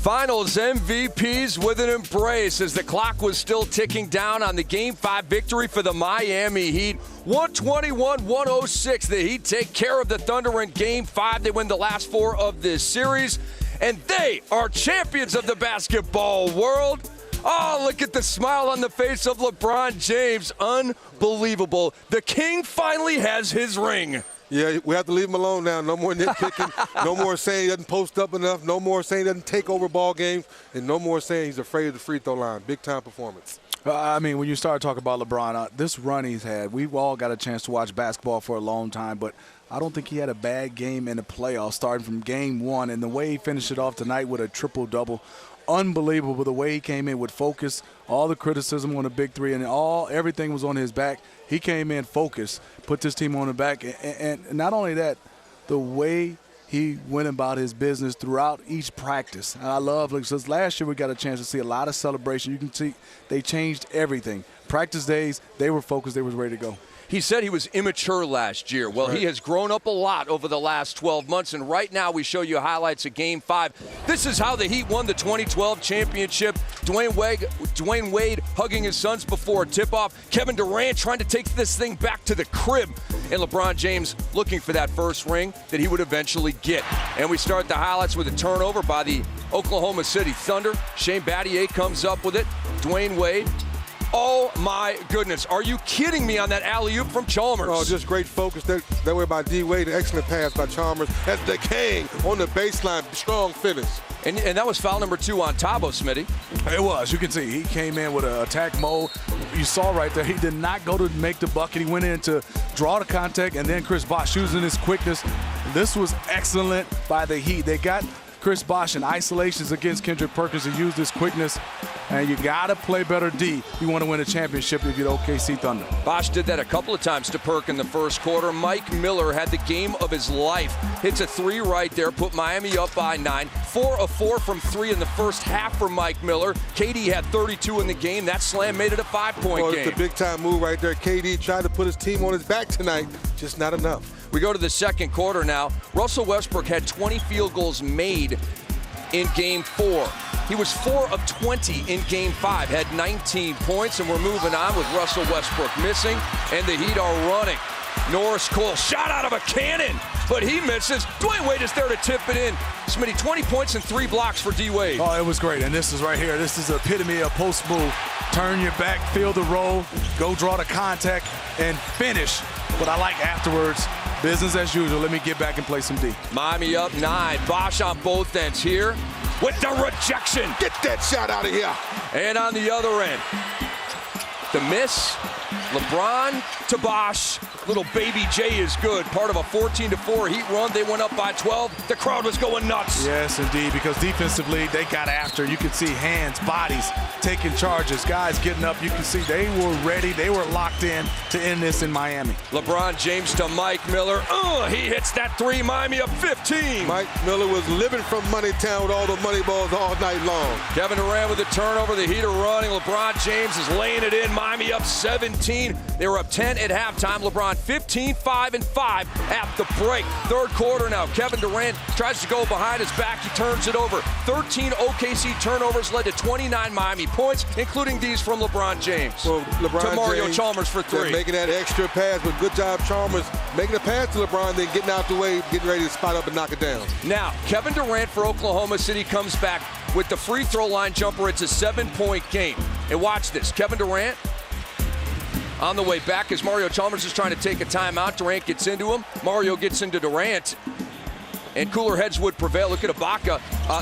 Finals MVPs with an embrace as the clock was still ticking down on the Game 5 victory for the Miami Heat. 121-106. The Heat take care of the Thunder in Game 5. They win the last 4 of this series, and they are champions of the basketball world. Oh, look at the smile on the face of LeBron James. Unbelievable. The King finally has his ring. Yeah, we have to leave him alone now. No more nitpicking. No more saying he doesn't post up enough. No more saying he doesn't take over ball games. And no more saying he's afraid of the free throw line. Big-time performance. I mean, when you start talking about LeBron, this run he's had, we've all got a chance to watch basketball for a long time, but I don't think he had a bad game in the playoffs starting from Game 1. And the way he finished it off tonight with a triple-double, unbelievable the way he came in with focus, all the criticism on the big three, and everything was on his back. He came in focused, put this team on the back, and not only that, the way he went about his business throughout each practice. And I love, because last year we got a chance to see a lot of celebration. You can see they changed everything. Practice days, they were focused, they were ready to go. He said he was immature last year. Well, He has grown up a lot over the last 12 months, and right now we show you highlights of Game 5. This is how the Heat won the 2012 championship. Dwayne Wade hugging his sons before tip-off. Kevin Durant trying to take this thing back to the crib. And LeBron James looking for that first ring that he would eventually get. And we start the highlights with a turnover by the Oklahoma City Thunder. Shane Battier comes up with it. Dwayne Wade. Oh, my goodness. Are you kidding me on that alley-oop from Chalmers? Oh, just great focus that way by D. Wade. An excellent pass by Chalmers. That's the king on the baseline. Strong finish. And that was foul number 2 on Tabo, Smitty. It was. You can see he came in with an attack mode. You saw right there, he did not go to make the bucket. He went in to draw the contact, and then Chris Bosh using his quickness. This was excellent by the Heat. They got Chris Bosh in isolations against Kendrick Perkins to use this quickness. And you got to play better D. You want to win a championship if you're the OKC Thunder. Bosh did that a couple of times to Perk in the first quarter. Mike Miller had the game of his life. Hits a 3 right there, put Miami up by 9. 4 of 4 from 3 in the first half for Mike Miller. KD had 32 in the game. That slam made it a 5-point game. It's a big-time move right there. KD tried to put his team on his back tonight. Just not enough. We go to the second quarter now. Russell Westbrook had 20 field goals made in Game 4. He was 4 of 20 in Game 5, had 19 points, and we're moving on with Russell Westbrook missing, and the Heat are running. Norris Cole, shot out of a cannon, but he misses. Dwayne Wade is there to tip it in. Smitty, 20 points and 3 blocks for D. Wade. Oh, it was great, and this is right here. This is the epitome of post move. Turn your back, feel the roll, go draw the contact, and finish. But I like afterwards, business as usual. Let me get back and play some D. Miami up 9. Bosh on both ends here with the rejection. Get that shot out of here. And on the other end, the miss. LeBron to Bosh. Little baby J is good. Part of a 14-4 Heat run. They went up by 12. The crowd was going nuts. Yes, indeed, because defensively they got after. You could see hands, bodies taking charges, guys getting up. You can see they were ready. They were locked in to end this in Miami. LeBron James to Mike Miller. He hits that 3. Miami up 15. Mike Miller was living from Money Town with all the money balls all night long. Kevin Durant with a turnover. The Heat are running. LeBron James is laying it in. Miami up 17. They were up 10 at halftime. LeBron 15, 5, and 5 at the break. Third quarter now. Kevin Durant tries to go behind his back. He turns it over. 13 OKC turnovers led to 29 Miami points, including these from LeBron James. Well, LeBron to Mario James, Chalmers for 3. Making that extra pass, but good job Chalmers making a pass to LeBron, then getting out the way, getting ready to spot up and knock it down. Now, Kevin Durant for Oklahoma City comes back with the free throw line jumper. It's a 7-point game. And watch this. Kevin Durant on the way back as Mario Chalmers is trying to take a timeout. Durant gets into him. Mario gets into Durant. And cooler heads would prevail. Look at Ibaka.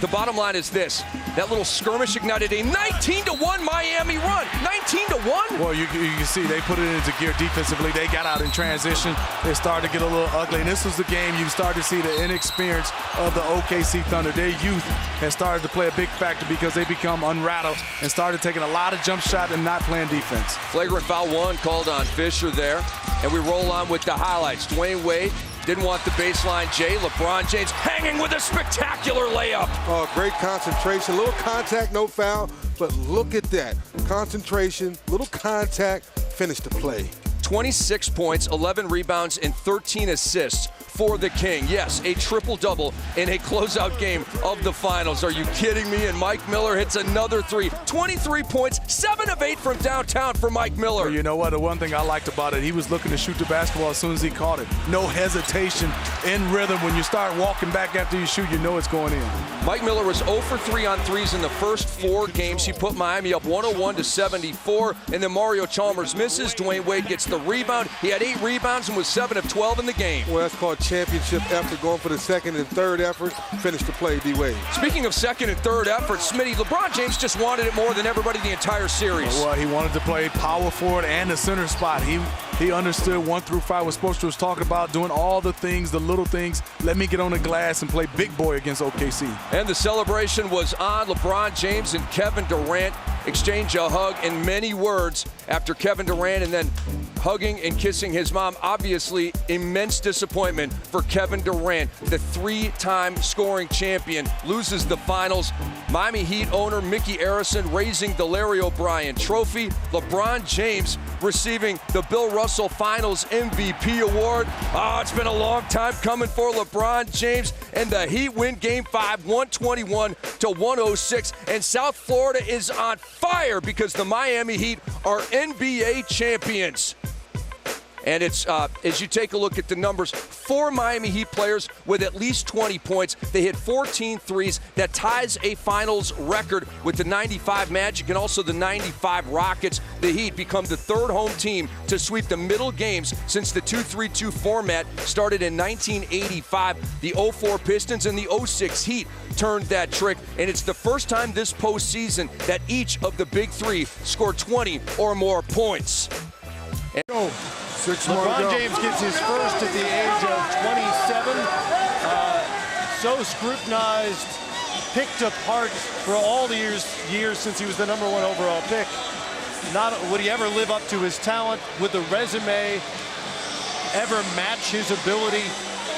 The bottom line is this. That little skirmish ignited a 19-1 Miami run. 19-1? Well, you can see they put it into gear defensively. They got out in transition. They started to get a little ugly. And this was the game you started to see the inexperience of the OKC Thunder. Their youth has started to play a big factor because they become unrattled and started taking a lot of jump shot and not playing defense. Flagrant foul 1 called on Fisher there. And we roll on with the highlights. Dwayne Wade didn't want the baseline J. LeBron James hanging with a spectacular layup. Oh, great concentration. Little contact, no foul. But look at that. Concentration, little contact, finish the play. 26 points, 11 rebounds, and 13 assists for the King. Yes, a triple-double in a closeout game of the finals. Are you kidding me? And Mike Miller hits another three. 23 points, 7 of 8 from downtown for Mike Miller. Well, you know what? The one thing I liked about it, he was looking to shoot the basketball as soon as he caught it. No hesitation, in rhythm. When you start walking back after you shoot, you know it's going in. Mike Miller was 0 for 3 on threes in the first 4 games. He put Miami up 101-74, and then Mario Chalmers misses. Dwayne Wade gets the rebound. He had 8 rebounds and was 7 of 12 in the game. Well, that's called championship effort, going for the second and third effort. Finish the play, D-Wade. Speaking of second and third efforts, Smitty, LeBron James just wanted it more than everybody the entire series. Well, he wanted to play power forward and the center spot. He understood 1 through 5 what Spoelstra was talking about, doing all the things, the little things. Let me get on the glass and play big boy against OKC. And the celebration was on. LeBron James and Kevin Durant exchange a hug and many words after Kevin Durant and then hugging and kissing his mom. Obviously, immense disappointment for Kevin Durant, the 3-time scoring champion, loses the finals. Miami Heat owner Mickey Arison raising the Larry O'Brien trophy. LeBron James receiving the Bill Russell Finals MVP award. It's been a long time coming for LeBron James, and the Heat win Game 5, 121-106. And South Florida is on fire because the Miami Heat are NBA champions. And it's, as you take a look at the numbers, 4 Miami Heat players with at least 20 points. They hit 14 threes. That ties a finals record with the 95 Magic and also the 95 Rockets. The Heat become the 3rd home team to sweep the middle games since the 2-3-2 format started in 1985. The 04 Pistons and the 06 Heat turned that trick, and it's the first time this postseason that each of the big 3 scored 20 or more points. LeBron James gets his first at the age of 27. So scrutinized, picked apart for all the years since he was the #1 overall pick. Not would he ever live up to his talent? Would the resume ever match his ability?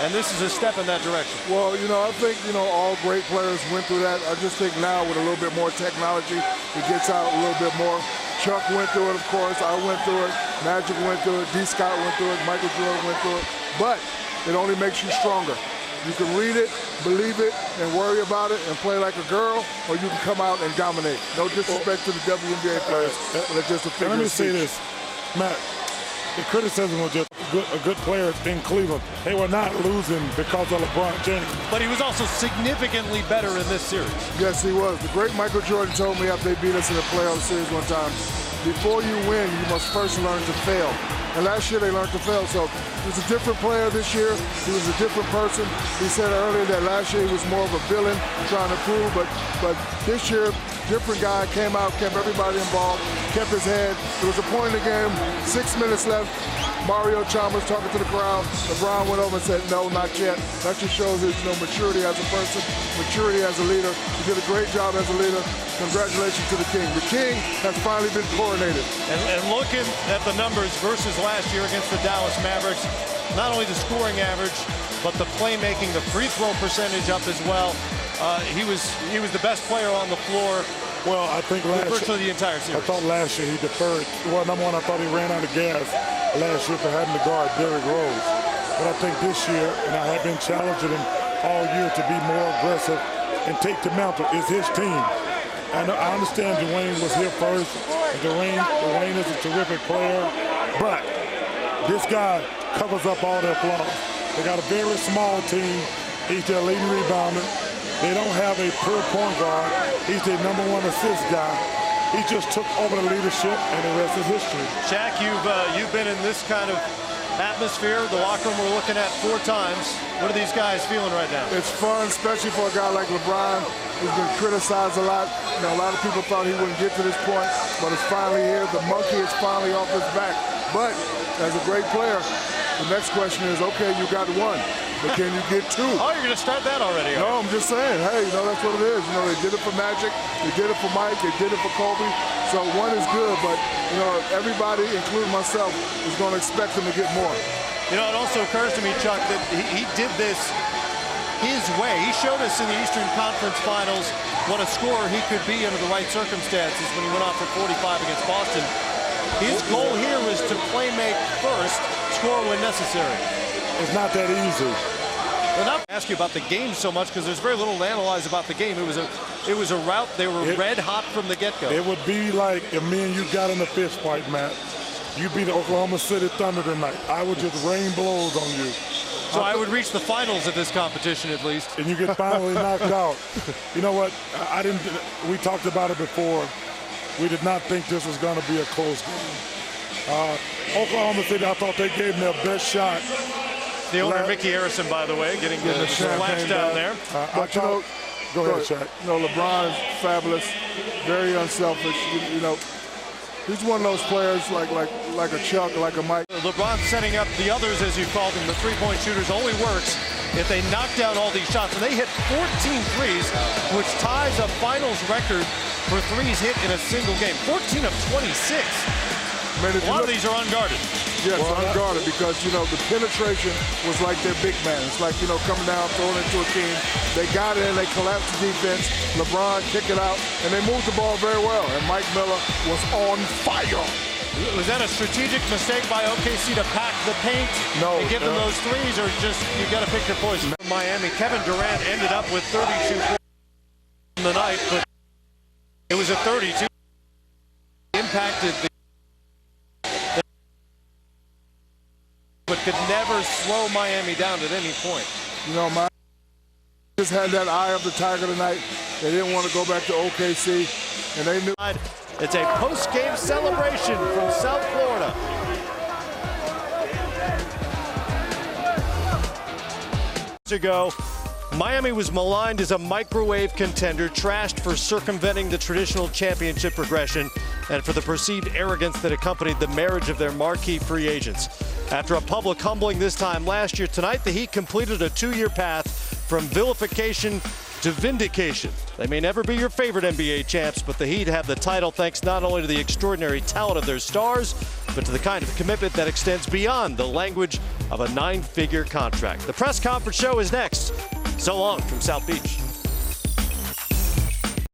And this is a step in that direction. Well, I think, all great players went through that. I just think now with a little bit more technology, it gets out a little bit more. Chuck went through it, of course. I went through it. Magic went through it. D. Scott went through it. Michael Jordan went through it. But it only makes you stronger. You can read it, believe it, and worry about it and play like a girl, or you can come out and dominate. No disrespect to the WNBA players, but it's just a figure Let me of say speech. this, Matt. The criticism was just a good player in Cleveland. They were not losing because of LeBron James. But he was also significantly better in this series. Yes, he was. The great Michael Jordan told me after they beat us in the playoff series one time, before you win, you must first learn to fail. And last year they learned to fail. So he was a different player this year. He was a different person. He said earlier that last year he was more of a villain trying to prove, but this year, different guy, came out, kept everybody involved, kept his head. There was a point in the game, 6 minutes left. Mario Chalmers talking to the crowd. LeBron went over and said, no, not yet. That just shows his maturity as a person, maturity as a leader. He did a great job as a leader. Congratulations to the King. The King has finally been coronated. And looking at the numbers versus last year against the Dallas Mavericks, not only the scoring average, but the playmaking, the free throw percentage up as well. He was the best player on the floor. Well, I think virtually the entire series. I thought last year he deferred. Well, #1, I thought he ran out of gas last year for having to guard Derrick Rose. But I think this year, and I have been challenging him all year to be more aggressive and take the mantle. It's his team. I understand Dwayne was here first. Dwayne is a terrific player, but this guy covers up all their flaws. They got a very small team. He's their leading rebounder. They don't have a pure point guard. He's their #1 assist guy. He just took over the leadership, and the rest is history. Shaq, you've been in this kind of atmosphere. The locker room we're looking at 4 times. What are these guys feeling right now? It's fun, especially for a guy like LeBron, who's been criticized a lot. A lot of people thought he wouldn't get to this point, but it's finally here. The monkey is finally off his back. But as a great player, the next question is, okay, you got 1, but can you get 2? Oh, you're going to start that already? No, I'm just saying, hey, that's what it is. They did it for Magic, they did it for Mike, they did it for Kobe. So 1 is good, but, everybody, including myself, is going to expect him to get more. It also occurs to me, Chuck, that he did this his way. He showed us in the Eastern Conference Finals what a scorer he could be under the right circumstances when he went off for 45 against Boston. His goal here was to play make first, score when necessary. It's not that easy. Well, not ask you about the game so much because there's very little to analyze about the game. It was a rout. They were red hot from the get-go. It would be like if me and you got in a fist fight, Matt. You beat the Oklahoma City Thunder tonight. I would just rain blows on you. So I would reach the finals of this competition at least. And you get finally knocked out. You know what? We talked about it before. We did not think this was going to be a close game. Oklahoma City, I thought they gave them their best shot. The owner, Mickey Harrison, by the way, getting the splash down there. But you know, go ahead, Shaq. You know, LeBron is fabulous, very unselfish. You know, he's one of those players like a Chuck, like a Mike. LeBron setting up the others, as you called them, the three-point shooters, only works if they knock down all these shots. And they hit 14 threes, which ties a finals record for threes hit in a single game. 14 of 26. Man, a lot of these are unguarded. Yes, unguarded because, you know, the penetration was like their big man. It's like, you know, coming down, throwing it to a team. They got it in, they collapsed the defense. LeBron kicked it out, and they moved the ball very well. And Mike Miller was on fire. Was that a strategic mistake by OKC to pack the paint and give them those threes, or just you got to pick your poison? Miami, Kevin Durant ended up with 32 points in the night, but it was a 32. Impacted but could never slow Miami down at any point. You know, Miami just had that eye of the tiger tonight. They didn't want to go back to OKC, and they knew. It's a post-game celebration from South Florida. Ago, Miami was maligned as a microwave contender, trashed for circumventing the traditional championship progression and for the perceived arrogance that accompanied the marriage of their marquee free agents. After a public humbling this time last year, tonight the Heat completed a 2-year path from vilification to vindication. They may never be your favorite NBA champs, but the Heat have the title thanks not only to the extraordinary talent of their stars, but to the kind of commitment that extends beyond the language of a 9-figure contract. The press conference show is next. So long from South Beach.